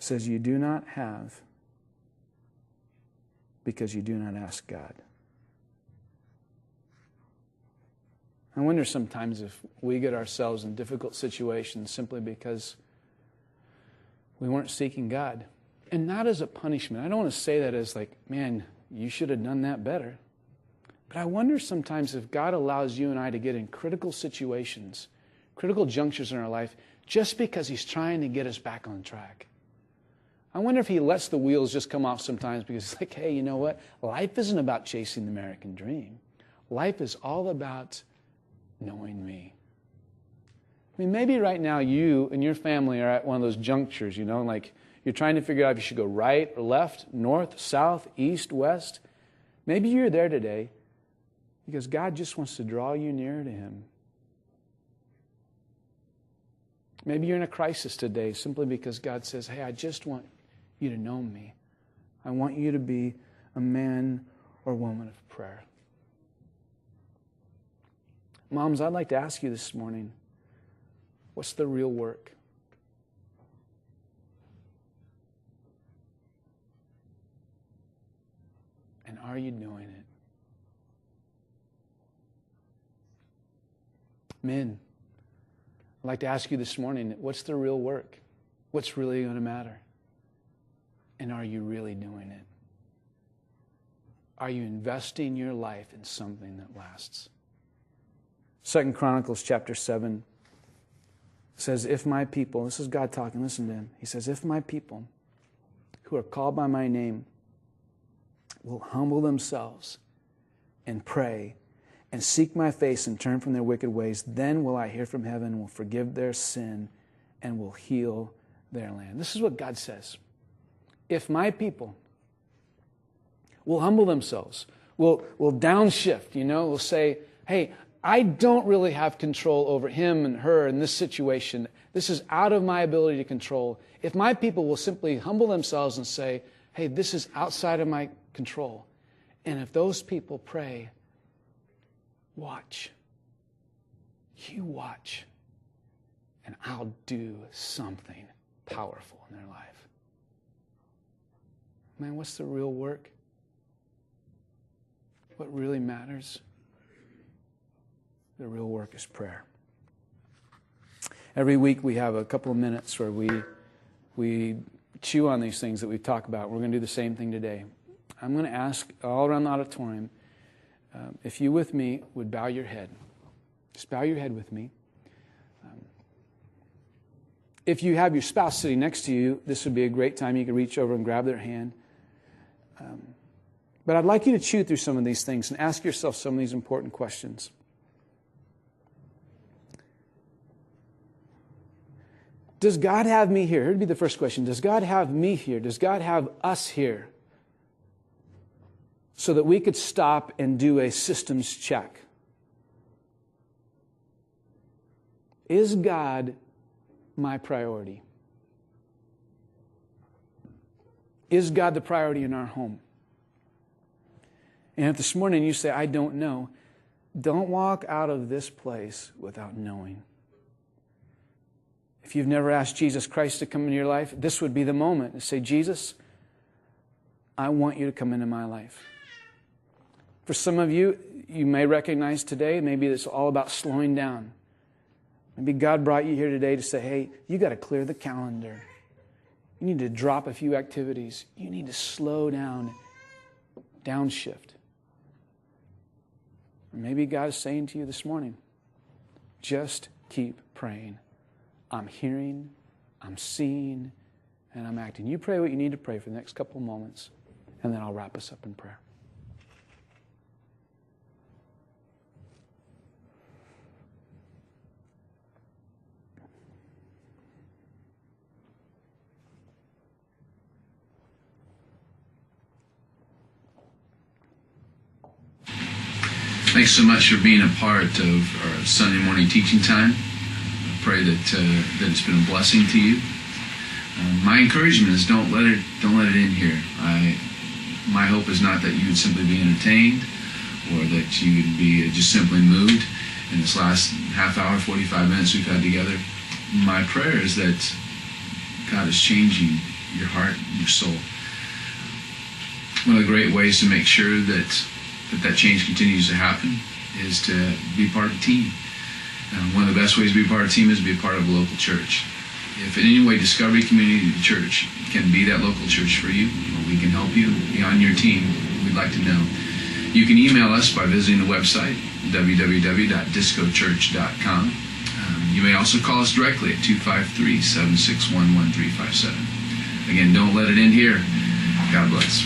says you do not have because you do not ask God. I wonder sometimes if we get ourselves in difficult situations simply because we weren't seeking God. And not as a punishment. I don't want to say that as like, man, you should have done that better. But I wonder sometimes if God allows you and I to get in critical situations, critical junctures in our life, just because He's trying to get us back on track. I wonder if He lets the wheels just come off sometimes because it's like, hey, you know what? Life isn't about chasing the American dream. Life is all about knowing me. I mean, maybe right now you and your family are at one of those junctures, like you're trying to figure out if you should go right or left, north, south, east, west. Maybe you're there today because God just wants to draw you nearer to Him. Maybe you're in a crisis today simply because God says, hey, I just want you to know me. I want you to be a man or woman of prayer. Moms, I'd like to ask you this morning, what's the real work? And are you doing it? Men, I'd like to ask you this morning, what's the real work? What's really going to matter? And are you really doing it? Are you investing your life in something that lasts? 2 Chronicles chapter 7 says, if my people, this is God talking, listen to Him. He says, if my people who are called by my name will humble themselves and pray and seek my face and turn from their wicked ways, then will I hear from heaven, will forgive their sin, and will heal their land. This is what God says. If my people will humble themselves, will downshift, will say, hey, I don't really have control over him and her in this situation. This is out of my ability to control. If my people will simply humble themselves and say, hey, this is outside of my control. And if those people pray, watch. You watch. And I'll do something powerful in their life. Man, what's the real work? What really matters? The real work is prayer. Every week we have a couple of minutes where we chew on these things that we talk about. We're going to do the same thing today. I'm going to ask all around the auditorium if you with me would bow your head. Just bow your head with me. If you have your spouse sitting next to you, this would be a great time. You could reach over and grab their hand. But I'd like you to chew through some of these things and ask yourself some of these important questions. Does God have me here? Here would be the first question. Does God have me here? Does God have us here? So that we could stop and do a systems check. Is God my priority? Is God the priority in our home? And if this morning you say, I don't know, don't walk out of this place without knowing. If you've never asked Jesus Christ to come into your life, this would be the moment to say, Jesus, I want you to come into my life. For some of you, you may recognize today, maybe it's all about slowing down. Maybe God brought you here today to say, hey, you got to clear the calendar. You need to drop a few activities. You need to slow down, downshift. Or maybe God is saying to you this morning, just keep praying. I'm hearing, I'm seeing, and I'm acting. You pray what you need to pray for the next couple of moments, and then I'll wrap us up in prayer. Thanks so much for being a part of our Sunday morning teaching time. I pray that it's been a blessing to you. My encouragement is don't let it end here. My hope is not that you would simply be entertained or that you would be just simply moved in this last half hour, 45 minutes we've had together. My prayer is that God is changing your heart, and your soul. One of the great ways to make sure that change continues to happen is to be part of a team. One of the best ways to be part of a team is to be a part of a local church. If in any way Discovery Community Church can be that local church for you, or we can help you be on your team, we'd like to know. You can email us by visiting the website, www.discochurch.com. You may also call us directly at 253-761-1357. Again, don't let it end here. God bless.